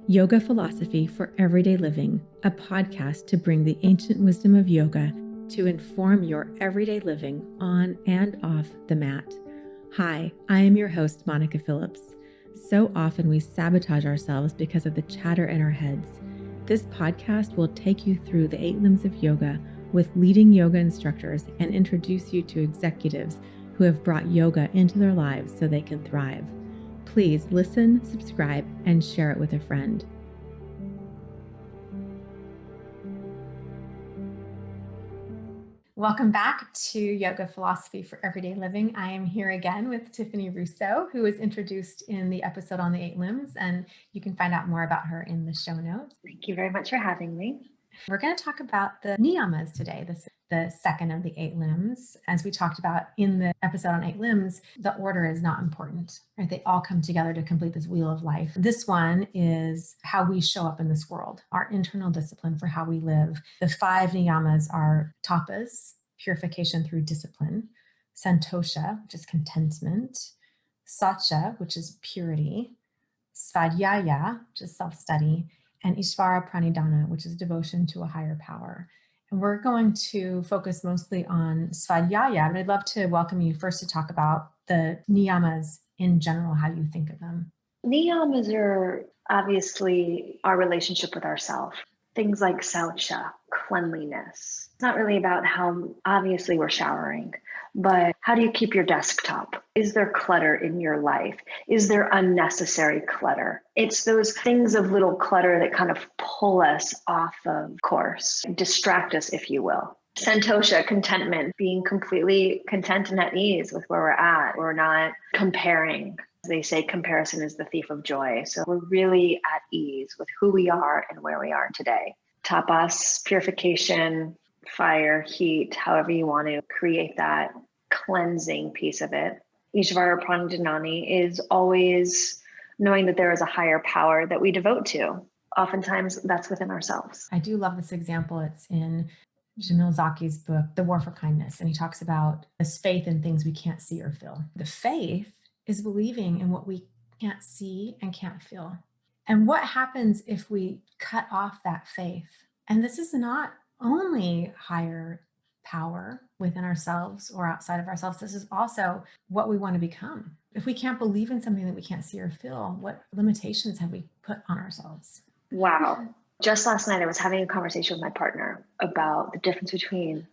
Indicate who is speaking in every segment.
Speaker 1: Yoga Philosophy for Everyday Living, a podcast to bring the ancient wisdom of yoga to inform your everyday living on and off the mat. Hi, I am your host, Monica Phillips. So often we sabotage ourselves because of the chatter in our heads. This podcast will take you through the 8 limbs of yoga with leading yoga instructors and introduce you to executives who have brought yoga into their lives so they can thrive. Please listen, subscribe, and share it with a friend. Welcome back to Yoga Philosophy for Everyday Living. I am here again with Tiffany Russo, who was introduced in the episode on the 8 limbs, and you can find out more about her in the show notes.
Speaker 2: Thank you very much for having me.
Speaker 1: We're going to talk about the Niyamas today. This is the second of the 8 limbs. As we talked about in the episode on 8 limbs, the order is not important, right? They all come together to complete this wheel of life. This one is how we show up in this world, our internal discipline for how we live. The 5 Niyamas are tapas, purification through discipline, santosha, which is contentment, satya, which is purity, Svadhyaya, which is self-study, and Ishvara Pranidhana, which is devotion to a higher power. And we're going to focus mostly on Svadhyaya, but I'd love to welcome you first to talk about the niyamas in general, how you think of them.
Speaker 2: Niyamas are obviously our relationship with ourselves. Things like saucha, cleanliness. It's not really about how obviously we're showering, but how do you keep your desktop? Is there clutter in your life? Is there unnecessary clutter? It's those things of little clutter that kind of pull us off of course, distract us, if you will. Santosha, contentment, being completely content and at ease with where we're at. We're not comparing. They say comparison is the thief of joy. So we're really at ease with who we are and where we are today. Tapas, purification, fire, heat, however you want to create that cleansing piece of it. Ishvara Pranidhana is always knowing that there is a higher power that we devote to. Oftentimes that's within ourselves.
Speaker 1: I do love this example. It's in Jamil Zaki's book, The War for Kindness. And he talks about this faith in things we can't see or feel. The faith is believing in what we can't see and can't feel. And what happens if we cut off that faith? And this is not only higher power within ourselves or outside of ourselves. This is also what we want to become. If we can't believe in something that we can't see or feel, what limitations have we put on ourselves?
Speaker 2: Wow. Just last night, I was having a conversation with my partner about the difference between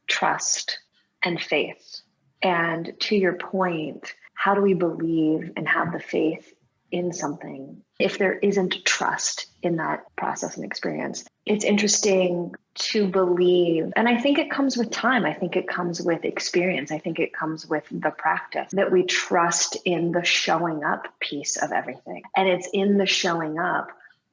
Speaker 2: trust and faith. And to your point, how do we believe and have the faith in something if there isn't trust in that process and experience? It's interesting to believe, and I think it comes with time. I think it comes with experience. I think it comes with the practice that we trust in the showing up piece of everything. And it's in the showing up,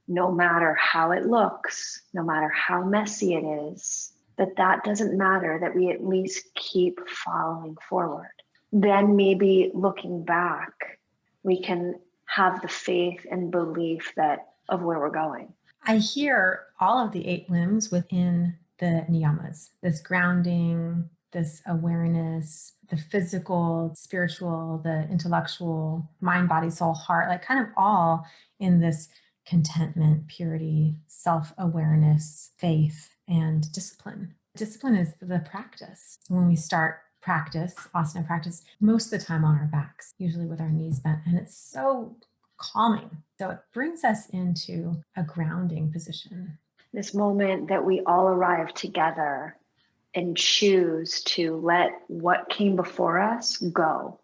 Speaker 2: no matter how it looks, no matter how messy it is, that doesn't matter, that we at least keep following forward. Then maybe looking back, we can have the faith and belief of where we're going.
Speaker 1: I hear all of the 8 limbs within the niyamas, this grounding, this awareness, the physical, spiritual, the intellectual, mind, body, soul, heart, like kind of all in this contentment, purity, self-awareness, faith, and discipline. Discipline is the practice. When we start practice, asana practice, most of the time on our backs, usually with our knees bent, and it's so calming. So it brings us into a grounding position.
Speaker 2: This moment that we all arrive together and choose to let what came before us go,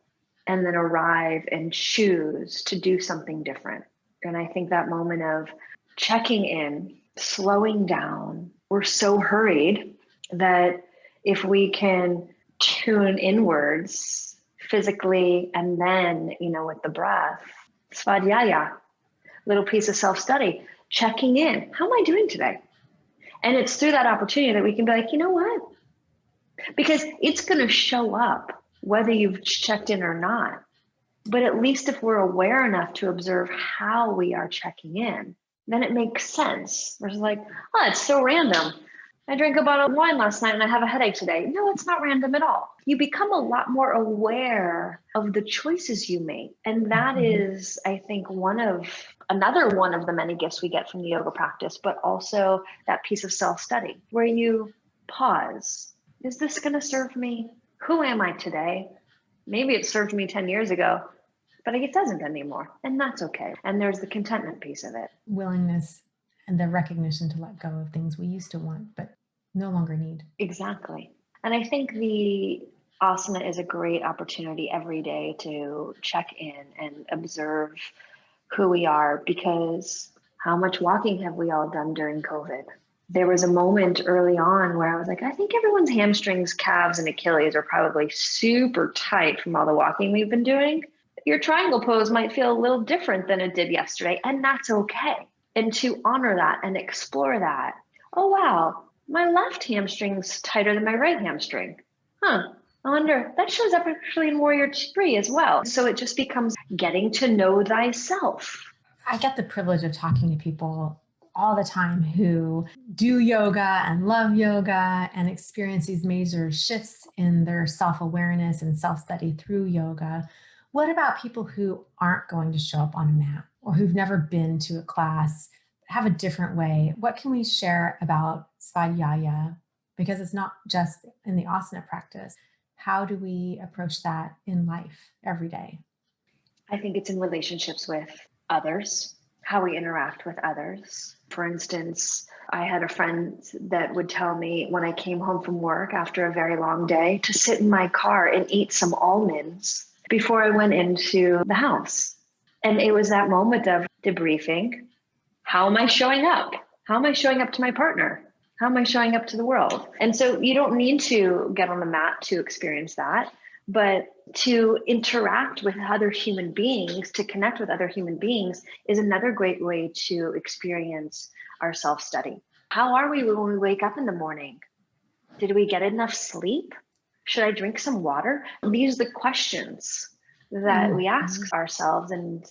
Speaker 2: and then arrive and choose to do something different. And I think that moment of checking in, slowing down, we're so hurried that if we can tune inwards physically and then, with the breath, Svadhyaya, little piece of self-study, checking in. How am I doing today? And it's through that opportunity that we can be like, you know what? Because it's going to show up whether you've checked in or not. But at least if we're aware enough to observe how we are checking in, then it makes sense. We're just like, oh, it's so random. I drank a bottle of wine last night and I have a headache today. No, it's not random at all. You become a lot more aware of the choices you make. And that is, I think, another one of the many gifts we get from the yoga practice, but also that piece of self-study where you pause. Is this going to serve me? Who am I today? Maybe it served me 10 years ago, but it doesn't anymore. And that's okay. And there's the contentment piece of it.
Speaker 1: Willingness and the recognition to let go of things we used to want, but no longer need.
Speaker 2: Exactly. And I think the asana is a great opportunity every day to check in and observe who we are, because how much walking have we all done during COVID? There was a moment early on where I was like, I think everyone's hamstrings, calves, and Achilles are probably super tight from all the walking we've been doing. Your triangle pose might feel a little different than it did yesterday, and that's okay. And to honor that and explore that. Oh, wow, my left hamstring's tighter than my right hamstring. Huh. I wonder, that shows up actually in Warrior 3 as well. So it just becomes getting to know thyself.
Speaker 1: I get the privilege of talking to people all the time who do yoga and love yoga and experience these major shifts in their self-awareness and self-study through yoga. What about people who aren't going to show up on a mat or who've never been to a class, have a different way? What can we share about Svadhyaya? Because it's not just in the asana practice. How do we approach that in life every day?
Speaker 2: I think it's in relationships with others, how we interact with others. For instance, I had a friend that would tell me when I came home from work after a very long day to sit in my car and eat some almonds before I went into the house. And it was that moment of debriefing. How am I showing up? How am I showing up to my partner? How am I showing up to the world? And so you don't need to get on the mat to experience that, but to interact with other human beings, to connect with other human beings is another great way to experience our self-study. How are we when we wake up in the morning? Did we get enough sleep? Should I drink some water? These are the questions that we ask ourselves, and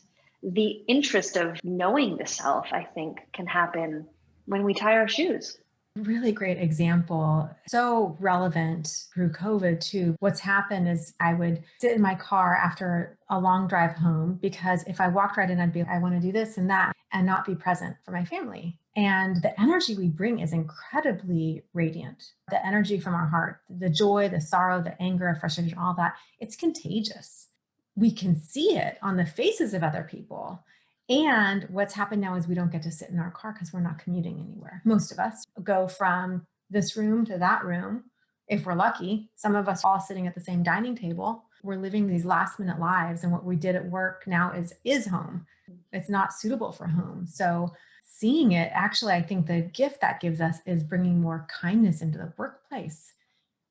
Speaker 2: the interest of knowing the self, I think, can happen when we tie our shoes.
Speaker 1: Really great example. So relevant through COVID too. What's happened is I would sit in my car after a long drive home because if I walked right in, I'd be like, I want to do this and that and not be present for my family. And the energy we bring is incredibly radiant. The energy from our heart, the joy, the sorrow, the anger, frustration, all that, it's contagious. We can see it on the faces of other people. And what's happened now is we don't get to sit in our car because we're not commuting anywhere. Most of us go from this room to that room. If we're lucky, some of us all sitting at the same dining table. We're living these last minute lives. And what we did at work now is home. It's not suitable for home. So seeing it, actually, I think the gift that gives us is bringing more kindness into the workplace.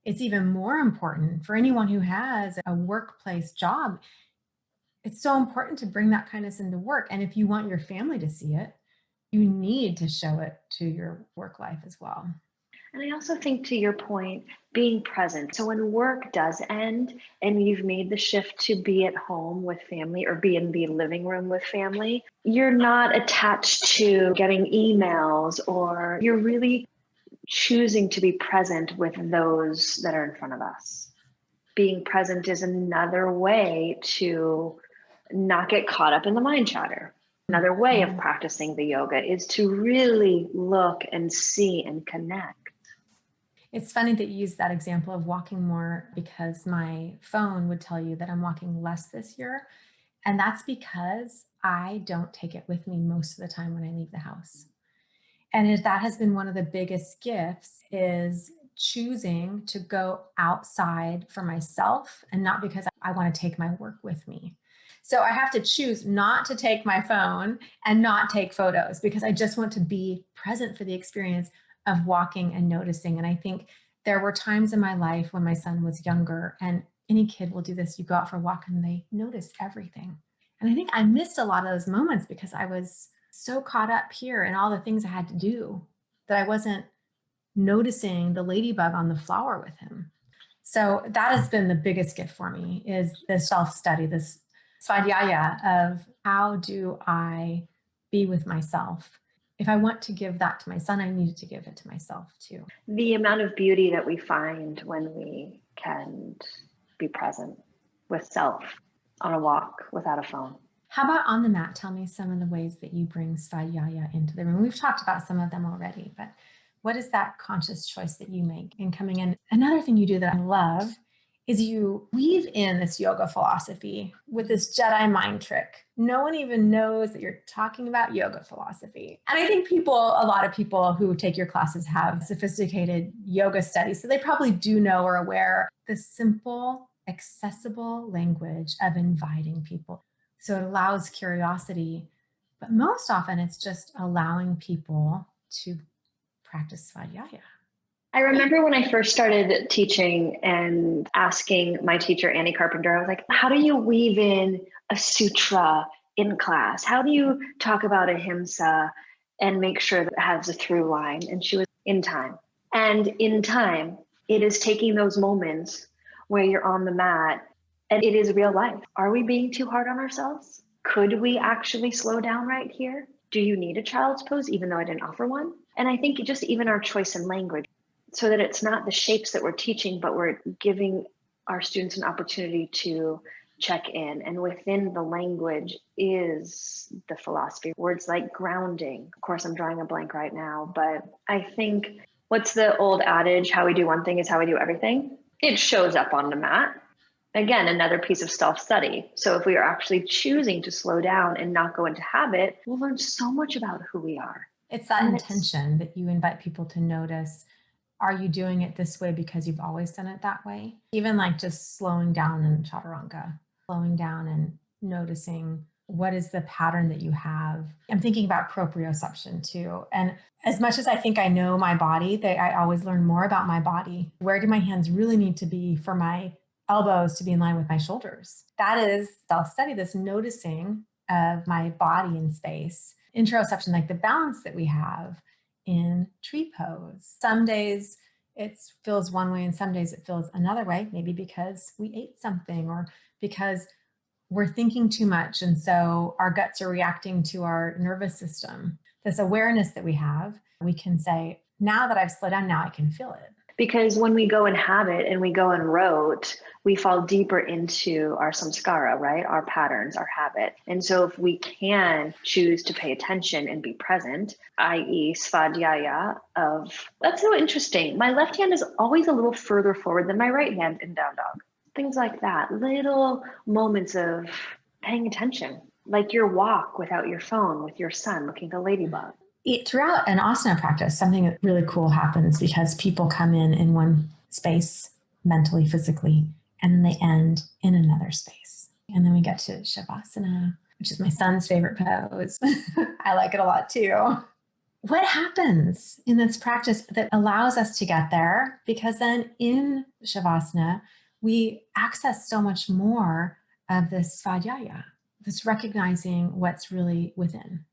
Speaker 1: It's even more important for anyone who has a workplace job. It's so important to bring that kindness into work. And if you want your family to see it, you need to show it to your work life as well.
Speaker 2: And I also think, to your point, being present. So when work does end and you've made the shift to be at home with family or be in the living room with family, you're not attached to getting emails, or you're really choosing to be present with those that are in front of us. Being present is another way to not get caught up in the mind chatter. Another way of practicing the yoga is to really look and see and connect.
Speaker 1: It's funny that you use that example of walking more because my phone would tell you that I'm walking less this year. And that's because I don't take it with me most of the time when I leave the house. And that has been one of the biggest gifts, is choosing to go outside for myself and not because I want to take my work with me. So I have to choose not to take my phone and not take photos because I just want to be present for the experience of walking and noticing. And I think there were times in my life when my son was younger, and any kid will do this. You go out for a walk and they notice everything. And I think I missed a lot of those moments because I was so caught up here in all the things I had to do that I wasn't noticing the ladybug on the flower with him. So that has been the biggest gift for me, is this self-study, this svadhyaya of how do I be with myself? if I want to give that to my son, I need to give it to myself too.
Speaker 2: The amount of beauty that we find when we can be present with self on a walk without a phone.
Speaker 1: How about on the mat? Tell me some of the ways that you bring Svadhyaya into the room. We've talked about some of them already, but what is that conscious choice that you make in coming in? Another thing you do that I love is you weave in this yoga philosophy with this Jedi mind trick. No one even knows that you're talking about yoga philosophy. And I think a lot of people who take your classes have sophisticated yoga studies, so they probably do know or aware the simple, accessible language of inviting people. So it allows curiosity, but most often it's just allowing people to practice Svadhyaya.
Speaker 2: I remember when I first started teaching and asking my teacher, Annie Carpenter, I was like, how do you weave in a sutra in class? How do you talk about ahimsa and make sure that it has a through line? And she was in time. And in time, it is taking those moments where you're on the mat and it is real life. Are we being too hard on ourselves? Could we actually slow down right here? Do you need a child's pose, even though I didn't offer one? And I think just even our choice in language, so that it's not the shapes that we're teaching, but we're giving our students an opportunity to check in. And within the language is the philosophy. Words like grounding. Of course, I'm drawing a blank right now, but I think what's the old adage? How we do one thing is how we do everything. It shows up on the mat. Again, another piece of self-study. So if we are actually choosing to slow down and not go into habit, we'll learn so much about who we are.
Speaker 1: It's that intention that you invite people to notice. Are you doing it this way because you've always done it that way? Even like just slowing down in chaturanga, slowing down and noticing what is the pattern that you have. I'm thinking about proprioception too. And as much as I think I know my body, I always learn more about my body. Where do my hands really need to be for my elbows to be in line with my shoulders? That is self-study, this noticing of my body in space. Interoception, like the balance that we have in tree pose. Some days it feels one way and some days it feels another way, maybe because we ate something or because we're thinking too much. And so our guts are reacting to our nervous system. This awareness that we have, we can say, now that I've slowed down, now I can feel it.
Speaker 2: Because when we go in habit and we go in rote, we fall deeper into our samskara, right? Our patterns, our habit. And so if we can choose to pay attention and be present, i.e. svadhyaya that's so interesting. My left hand is always a little further forward than my right hand in down dog. Things like that, little moments of paying attention, like your walk without your phone with your son looking at a ladybug.
Speaker 1: Throughout an asana practice, something really cool happens because people come in one space, mentally, physically, and then they end in another space. And then we get to Savasana, which is my son's favorite pose. I like it a lot too. What happens in this practice that allows us to get there? Because then in Shavasana, we access so much more of this Svadhyaya, this recognizing what's really within.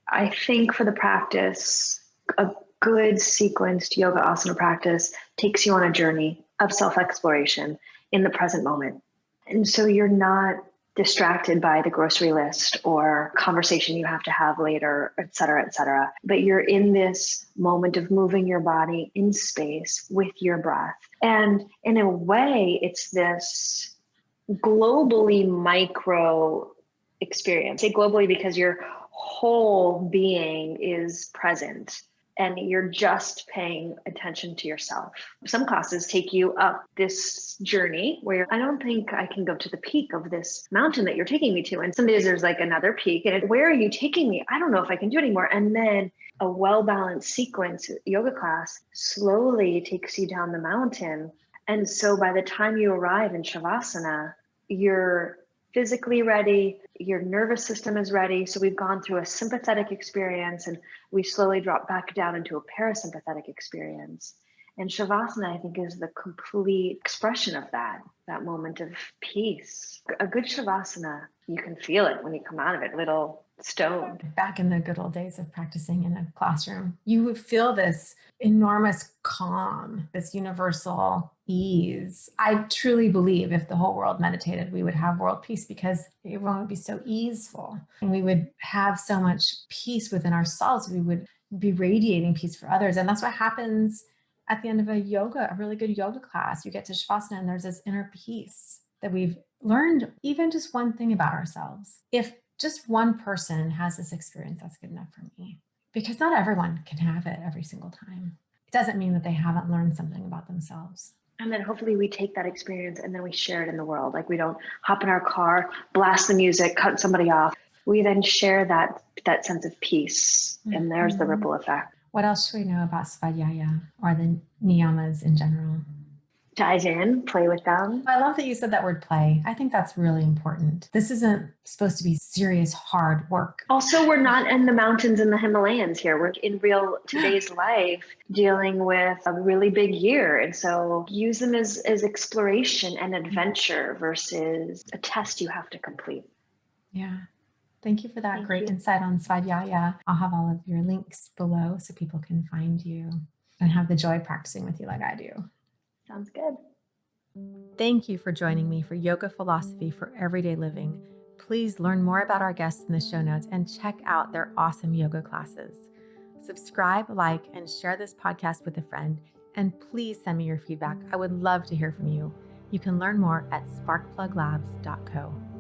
Speaker 2: I think for the practice, a good sequenced yoga asana practice takes you on a journey of self-exploration in the present moment. And so you're not distracted by the grocery list or conversation you have to have later, et cetera, but you're in this moment of moving your body in space with your breath. And in a way, it's this globally micro experience. I say globally because your whole being is present and you're just paying attention to yourself. Some classes take you up this journey where I don't think I can go to the peak of this mountain that you're taking me to. And some days there's like another peak and where are you taking me? I don't know if I can do it anymore. And then a well-balanced sequence yoga class slowly takes you down the mountain. And so by the time you arrive in Shavasana, you're physically ready, your nervous system is ready. So we've gone through a sympathetic experience and we slowly drop back down into a parasympathetic experience. And Shavasana, I think, is the complete expression of that moment of peace. A good Shavasana, you can feel it when you come out of it, a little stoned.
Speaker 1: Back in the good old days of practicing in a classroom, you would feel this enormous calm, this universal ease. I truly believe if the whole world meditated, we would have world peace because everyone would be so easeful and we would have so much peace within ourselves. We would be radiating peace for others. And that's what happens at the end of a really good yoga class. You get to Shavasana and there's this inner peace that we've learned even just one thing about ourselves. If just one person has this experience, that's good enough for me, because not everyone can have it every single time. It doesn't mean that they haven't learned something about themselves.
Speaker 2: And then hopefully we take that experience and then we share it in the world. Like we don't hop in our car, blast the music, cut somebody off. We then share that sense of peace. And there's the ripple effect.
Speaker 1: What else should we know about Svadhyaya or the Niyamas in general?
Speaker 2: Dive in, play with them.
Speaker 1: I love that you said that word play. I think that's really important. This isn't supposed to be serious, hard work.
Speaker 2: Also, we're not in the mountains in the Himalayas here. We're in real today's life dealing with a really big year. And so use them as exploration and adventure versus a test you have to complete.
Speaker 1: Yeah. Thank you for that great insight on Svadhyaya. I'll have all of your links below so people can find you and have the joy practicing with you like I do.
Speaker 2: Sounds good.
Speaker 1: Thank you for joining me for Yoga Philosophy for Everyday Living. Please learn more about our guests in the show notes and check out their awesome yoga classes. Subscribe, like, and share this podcast with a friend. And please send me your feedback. I would love to hear from you. You can learn more at sparkpluglabs.co.